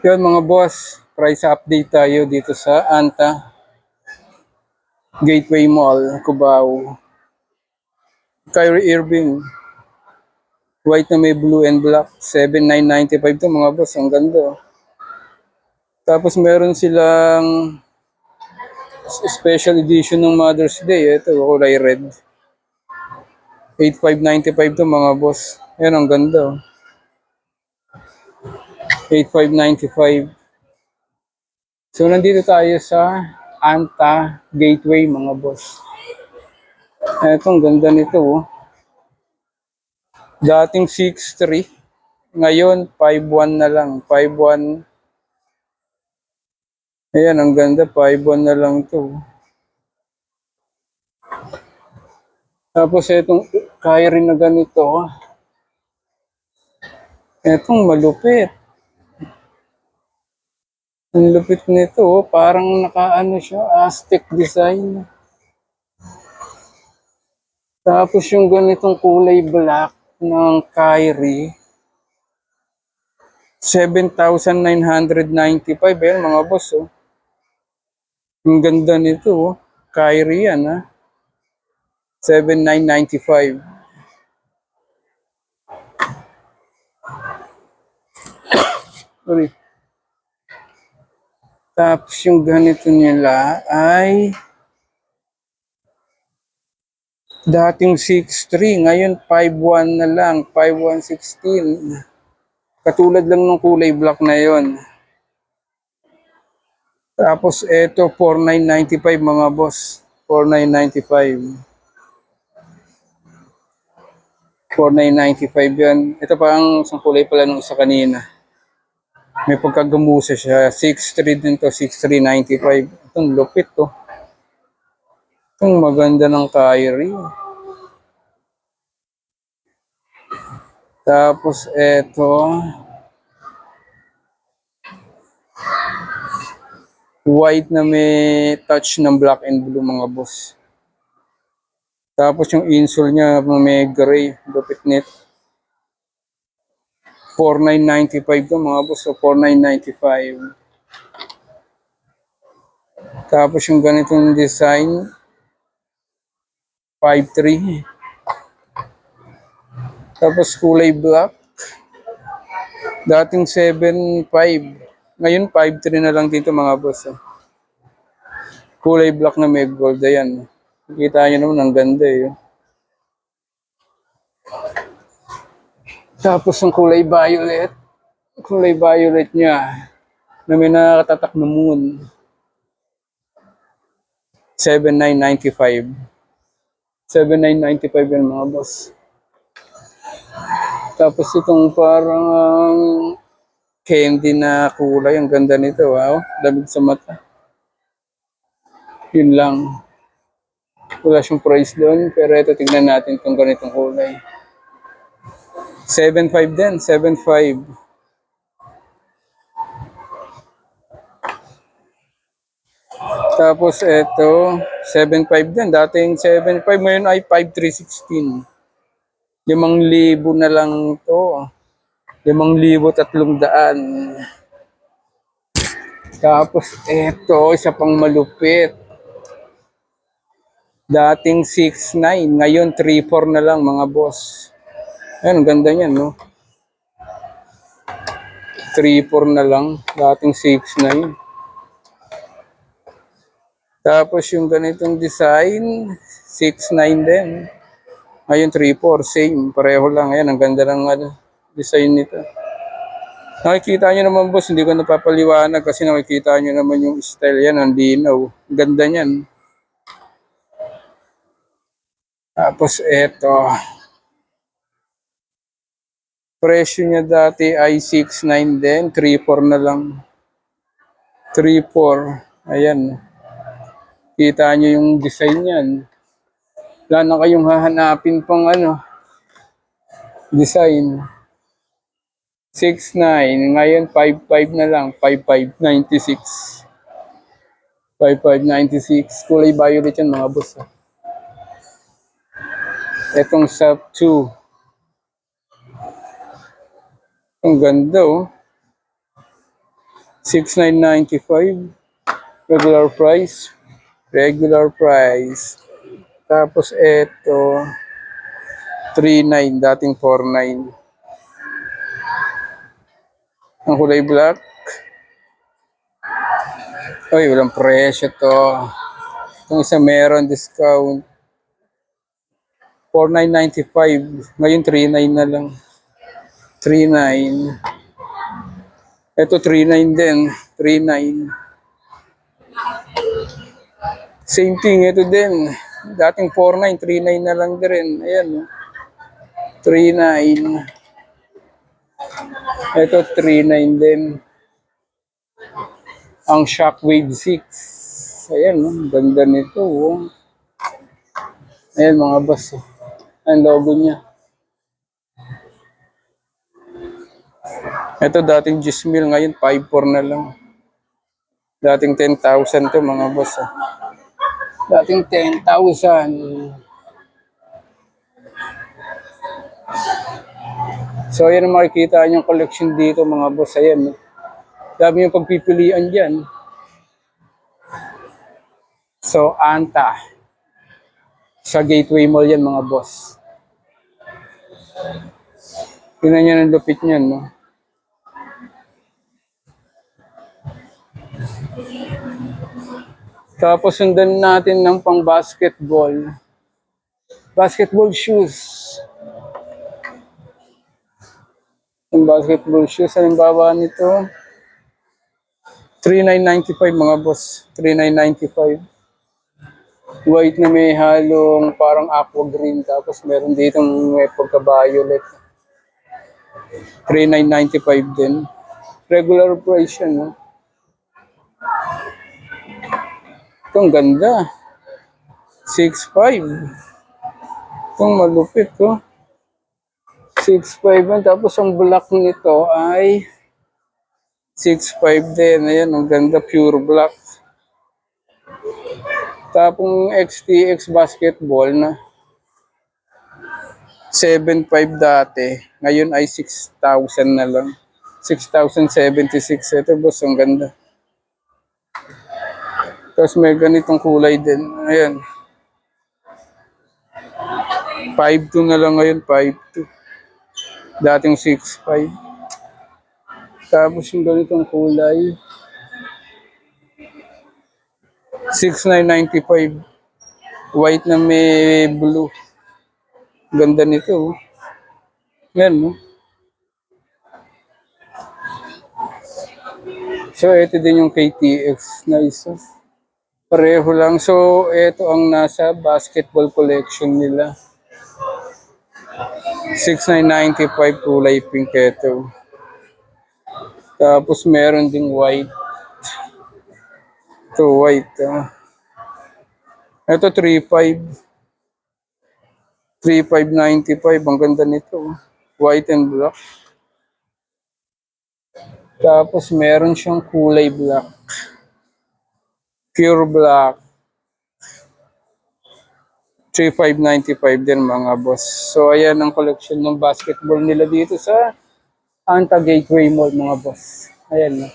Yun mga boss, price update tayo dito sa Anta Gateway Mall, Cubao. Kyrie Irving, white na may blue and black, 7,995 to mga boss, ang ganda. Tapos meron silang special edition ng Mother's Day, ito kulay red. 8,595 to mga boss, yan ang ganda. 8,595. So nandito tayo sa Anta Gateway mga boss. Etong ganda nito oh. Dating 6'3", ngayon 5'1 na lang, 5'1". Ayan, ang ganda, 5'1 na lang to. Tapos itong Kyrie na ganito, etong malupit. Ang lupit nito, parang nakaano siya, Aztec design. Tapos yung ganitong kulay black ng Kyrie, 7,995. Ayan mga boss, oh. Ang ganda nito, oh. Kyrie yan, ha. 7,995. Sorry. Tapos yung ganito nila ay dating 6'3", ngayon 5'1 na lang, 5'1", 16. Katulad lang ng kulay black na yon. Tapos eto 4,995 mga boss. 4,995. 4,995 yan. Ito pa ang isang kulay pala nung isa kanina. May pagkagamusa siya. 6'3 din to, 6,395. Itong lupit to. Itong maganda ng Kyrie. Tapos eto, white na may touch ng black and blue mga boss. Tapos yung insole niya may gray, lupit nito. 4,995 to mga boss, so 4,995. Tapos yung ganitong design, 5'3". Tapos kulay black, dating 7'5". Ngayon 5'3 na lang dito mga boss. Kulay black na may gold, ayan. Kita nyo naman, ang ganda eh. Tapos ang kulay violet niya, na may nakatatak na moon. 7,995. 7,995 yan mga boss. Tapos itong parang candy na kulay, ang ganda nito, wow, lamig sa mata. Yun lang. Wala siyang price doon, pero ito tignan natin itong ganitong kulay. 7,500 din, 7,500. Tapos ito, 7,500 din. Dating 7,500, ngayon ay 5,316. 5,000 na lang to. 5,300. Tapos ito, isa pang malupit. Dating 6,900, ngayon 3,400 na lang mga boss. Ayun, ganda niyan, no? 3,400 na lang, dating 6,900. Tapos yung ganitong design, 6,900 din. Ngayon 3,400, same, pareho lang. Ayan, ang ganda ng design nito. Nakikita nyo naman boss, hindi ko napapaliwanag kasi nakikita nyo naman yung style yan, ang linaw. Ganda niyan. Tapos eto, presyo niya dati ay 6,900 din, 3,400 na lang. 3,400, ayan. Kita nyo yung design niyan. Wala na kayong hahanapin pang design. 6,900, ngayon 5,500 na lang, 5,596. 5,596, kulay violet yan mga boss. Etong SAP 2. Ang ganda oh. 6,995. Regular price. Regular price. Tapos eto, 3,900. Dating 4,900. Ang kulay black. Uy, walang presyo to. Itong isa meron discount. 4,995. Ngayon 3,900 na lang. 3,900. Ito 3,900 din. 3,900. Same thing, ito din. Dating 4,900, 3,900 na lang din. Ayan. 3,900. Ito 3,900 din. Ang Shockwave 6. Ayan, ganda nito. Ayan mga boss. Ang logo niya. Ito dating 10,000, ngayon 5,400 na lang. Dating 10,000 to mga boss. Dating 10,000. So ayan ang makikita nyo collection dito mga boss. Ayan. Dami yung pagpipilian dyan. So Anta. Sa Gateway Mall yan mga boss. Tingnan nyo ng lupit niyan, no? Tapos sundan natin ng pang basketball. Basketball shoes. Yung basketball shoes, halimbawa nito, 3,995 mga boss. 3,995. White na may halong parang aqua green. Tapos meron ditong may pagka-violet. 3,995 din. Regular price yan, no? Itong ganda. 6,500. Itong malupit, oh. 6,500 yan. Tapos ang black nito ay 6,500 din. Ayan, ang ganda. Pure black. Tapos XTX basketball na 7,500 dati. Ngayon ay 6,000 na lang. 6,076. Ito boss, ang ganda. Tapos may ganitong kulay din. Ayan. 5,200 na lang ngayon. 5,200. Dating 6,500. Tapos yung ganitong kulay. 6,995. White na may blue. Ganda nito. Yan, no? So, ito din yung KTX na isa. Pareho lang. So, ito ang nasa basketball collection nila. 6,995 kulay pink ito. Tapos, meron ding white. Ito, white. Ito, 3,500. 3,595. Ang ganda nito. White and black. Tapos meron siyang kulay black. Pure black. 3,595 din mga boss. So ayan ang collection ng basketball nila dito sa Anta Gateway Mall mga boss. Ayan.